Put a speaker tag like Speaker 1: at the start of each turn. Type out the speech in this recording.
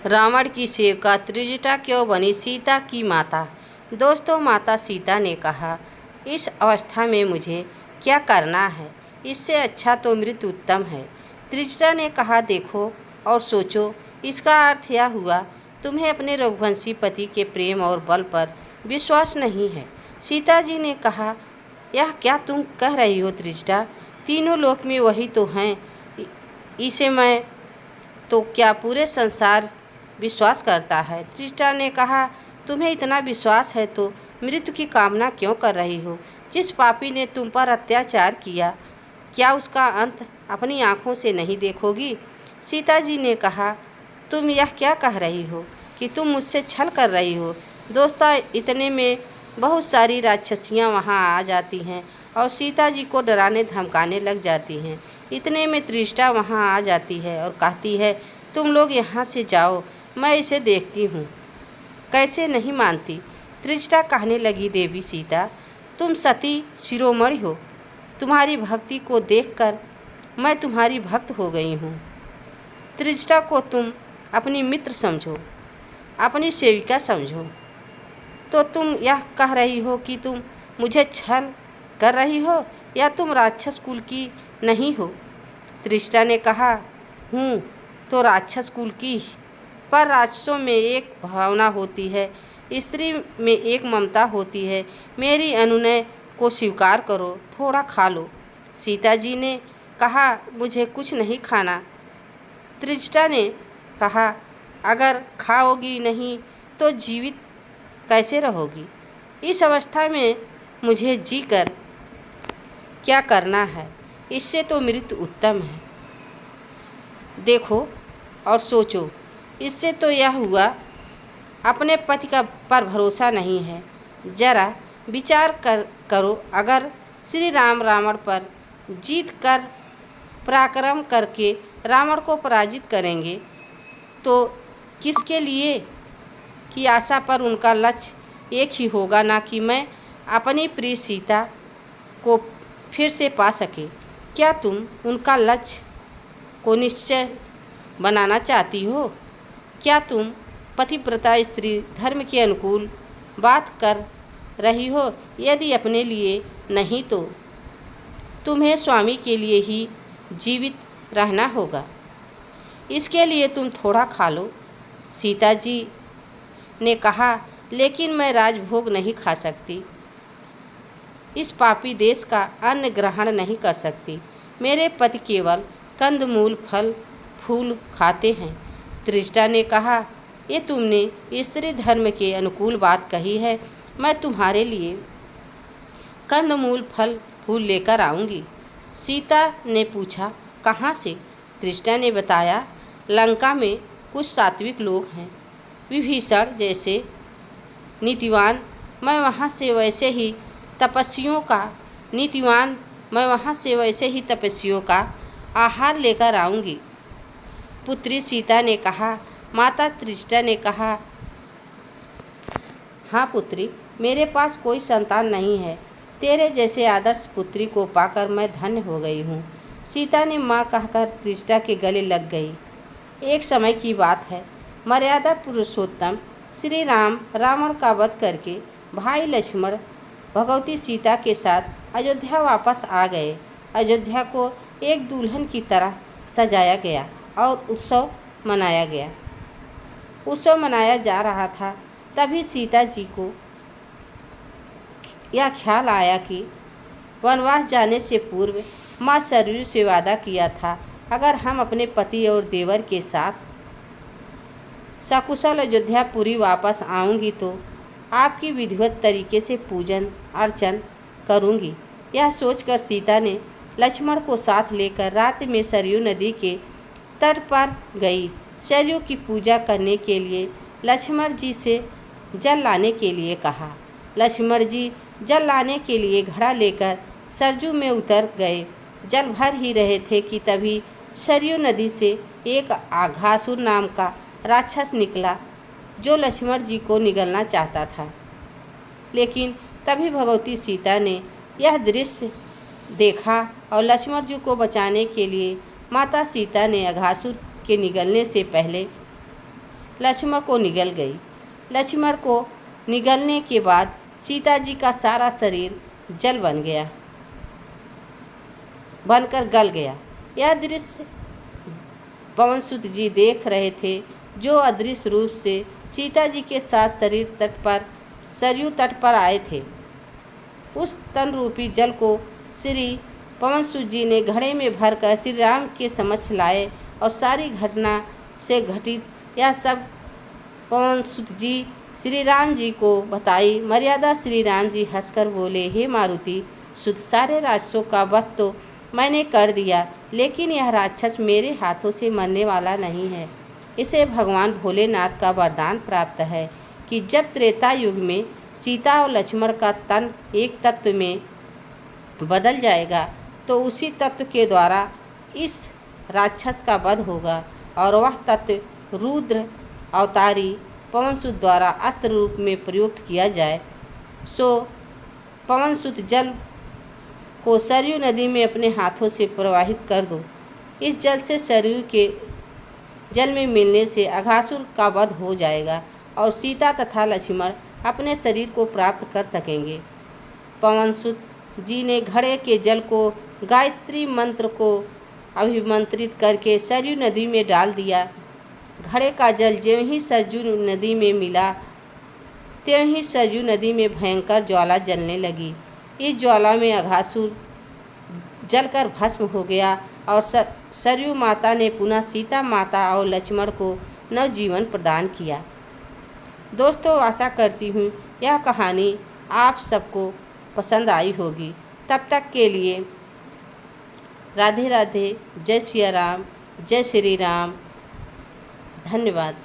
Speaker 1: रावण की सेविका त्रिजटा क्यों बनी सीता की माता। दोस्तों, माता सीता ने कहा, इस अवस्था में मुझे क्या करना है, इससे अच्छा तो मृत्यु उत्तम है। त्रिजटा ने कहा, देखो और सोचो, इसका अर्थ यह हुआ तुम्हें अपने रघुवंशी पति के प्रेम और बल पर विश्वास नहीं है। सीता जी ने कहा, यह क्या तुम कह रही हो त्रिजटा, तीनों लोक में वही तो हैं, इसे मैं तो क्या पूरे संसार विश्वास करता है। त्रिजटा ने कहा, तुम्हें इतना विश्वास है तो मृत्यु की कामना क्यों कर रही हो। जिस पापी ने तुम पर अत्याचार किया, क्या उसका अंत अपनी आँखों से नहीं देखोगी। सीता जी ने कहा, तुम यह क्या कह रही हो कि तुम मुझसे छल कर रही हो। दोस्तों, इतने में बहुत सारी राक्षसियाँ वहाँ आ जाती हैं और सीता जी को डराने धमकाने लग जाती हैं। इतने में त्रिजटा वहाँ आ जाती है और कहती है, तुम लोग यहाँ से जाओ, मैं इसे देखती हूँ। कैसे नहीं मानती। त्रिजटा कहने लगी, देवी सीता, तुम सती शिरोमणि हो, तुम्हारी भक्ति को देखकर मैं तुम्हारी भक्त हो गई हूँ। त्रिजटा को तुम अपनी मित्र समझो, अपनी सेविका समझो, तो तुम यह कह रही हो कि तुम मुझे छल कर रही हो, या तुम राक्षस कुल की नहीं हो। त्रिजटा ने कहा, हूँ तो राक्षस कुल की, पर राक्षसों में एक भावना होती है, स्त्री में एक ममता होती है। मेरी अनुनय को स्वीकार करो, थोड़ा खा लो। सीता जी ने कहा, मुझे कुछ नहीं खाना। त्रिजटा ने कहा, अगर खाओगी नहीं तो जीवित कैसे रहोगी। इस अवस्था में मुझे जीकर क्या करना है, इससे तो मृत्यु उत्तम है। देखो और सोचो, इससे तो यह हुआ अपने पति का पर भरोसा नहीं है। जरा विचार करो, अगर श्री राम रावण पर जीत कर पराक्रम करके रावण को पराजित करेंगे तो किसके लिए की आशा पर उनका लक्ष्य एक ही होगा, ना कि मैं अपनी प्रिय सीता को फिर से पा सके। क्या तुम उनका लक्ष्य को निश्चय बनाना चाहती हो। क्या तुम पतिव्रता स्त्री धर्म के अनुकूल बात कर रही हो। यदि अपने लिए नहीं तो तुम्हें स्वामी के लिए ही जीवित रहना होगा। इसके लिए तुम थोड़ा खा लो। सीता जी ने कहा, लेकिन मैं राजभोग नहीं खा सकती, इस पापी देश का अन्न ग्रहण नहीं कर सकती। मेरे पति केवल कंदमूल फल फूल खाते हैं। त्रिजटा ने कहा, ये तुमने स्त्री धर्म के अनुकूल बात कही है। मैं तुम्हारे लिए कंदमूल फल फूल लेकर आऊँगी। सीता ने पूछा, कहाँ से। त्रिजटा ने बताया, लंका में कुछ सात्विक लोग हैं, विभीषण जैसे नीतिवान, मैं वहाँ से वैसे ही तपस्वियों का आहार लेकर आऊँगी। पुत्री सीता ने कहा। माता त्रिजटा ने कहा, हाँ पुत्री, मेरे पास कोई संतान नहीं है, तेरे जैसे आदर्श पुत्री को पाकर मैं धन्य हो गई हूँ। सीता ने माँ कहकर त्रिजटा के गले लग गई। एक समय की बात है, मर्यादा पुरुषोत्तम श्री राम रावण का वध करके भाई लक्ष्मण भगवती सीता के साथ अयोध्या वापस आ गए। अयोध्या को एक दुल्हन की तरह सजाया गया और उत्सव मनाया जा रहा था। तभी सीता जी को यह ख्याल आया कि वनवास जाने से पूर्व माँ सरयू से वादा किया था, अगर हम अपने पति और देवर के साथ सकुशल अयोध्यापुरी वापस आऊँगी तो आपकी विधिवत तरीके से पूजन अर्चन करूँगी। यह सोचकर सीता ने लक्ष्मण को साथ लेकर रात में सरयू नदी के तट पर गई। सरयू की पूजा करने के लिए लक्ष्मण जी से जल लाने के लिए कहा। लक्ष्मण जी जल लाने के लिए घड़ा लेकर सरयू में उतर गए। जल भर ही रहे थे कि तभी सरयू नदी से एक आघासुर नाम का राक्षस निकला, जो लक्ष्मण जी को निगलना चाहता था। लेकिन तभी भगवती सीता ने यह दृश्य देखा और लक्ष्मण जी को बचाने के लिए माता सीता ने अघासुर के निगलने से पहले लक्ष्मण को निगल गई। लक्ष्मण को निगलने के बाद सीता जी का सारा शरीर जल बनकर गल गया। यह दृश्य पवन सुत जी देख रहे थे, जो अदृश्य रूप से सीता जी के साथ सरयू तट पर आए थे। उस तन रूपी जल को श्री पवन सुत जी ने घड़े में भरकर श्री राम के समक्ष लाए और सारी घटना से घटित यह सब पवन सुत जी श्री राम जी को बताई। मर्यादा श्री राम जी हंसकर बोले, हे मारुति सुत, सारे राक्षसों का वध तो मैंने कर दिया, लेकिन यह राक्षस मेरे हाथों से मरने वाला नहीं है। इसे भगवान भोलेनाथ का वरदान प्राप्त है कि जब त्रेता युग में सीता और लक्ष्मण का तन एक तत्व में बदल जाएगा तो उसी तत्व के द्वारा इस राक्षस का वध होगा और वह तत्व रुद्र अवतारी पवन सुत द्वारा अस्त्र रूप में प्रयुक्त किया जाए। सो पवन सुत जल को सरयू नदी में अपने हाथों से प्रवाहित कर दो। इस जल से सरयू के जल में मिलने से अघासुर का वध हो जाएगा और सीता तथा लक्ष्मण अपने शरीर को प्राप्त कर सकेंगे। पवन सुत जी ने घड़े के जल को गायत्री मंत्र को अभिमंत्रित करके सरयू नदी में डाल दिया। घड़े का जल ज्यों ही सरयू नदी में मिला, त्यों ही सरयू नदी में भयंकर ज्वाला जलने लगी। इस ज्वाला में अघासुर जलकर भस्म हो गया और सरयू माता ने पुनः सीता माता और लक्ष्मण को नवजीवन प्रदान किया। दोस्तों, आशा करती हूँ यह कहानी आप सबको पसंद आई होगी। तब तक के लिए राधे राधे, जय सिया राम, जय श्री राम, धन्यवाद।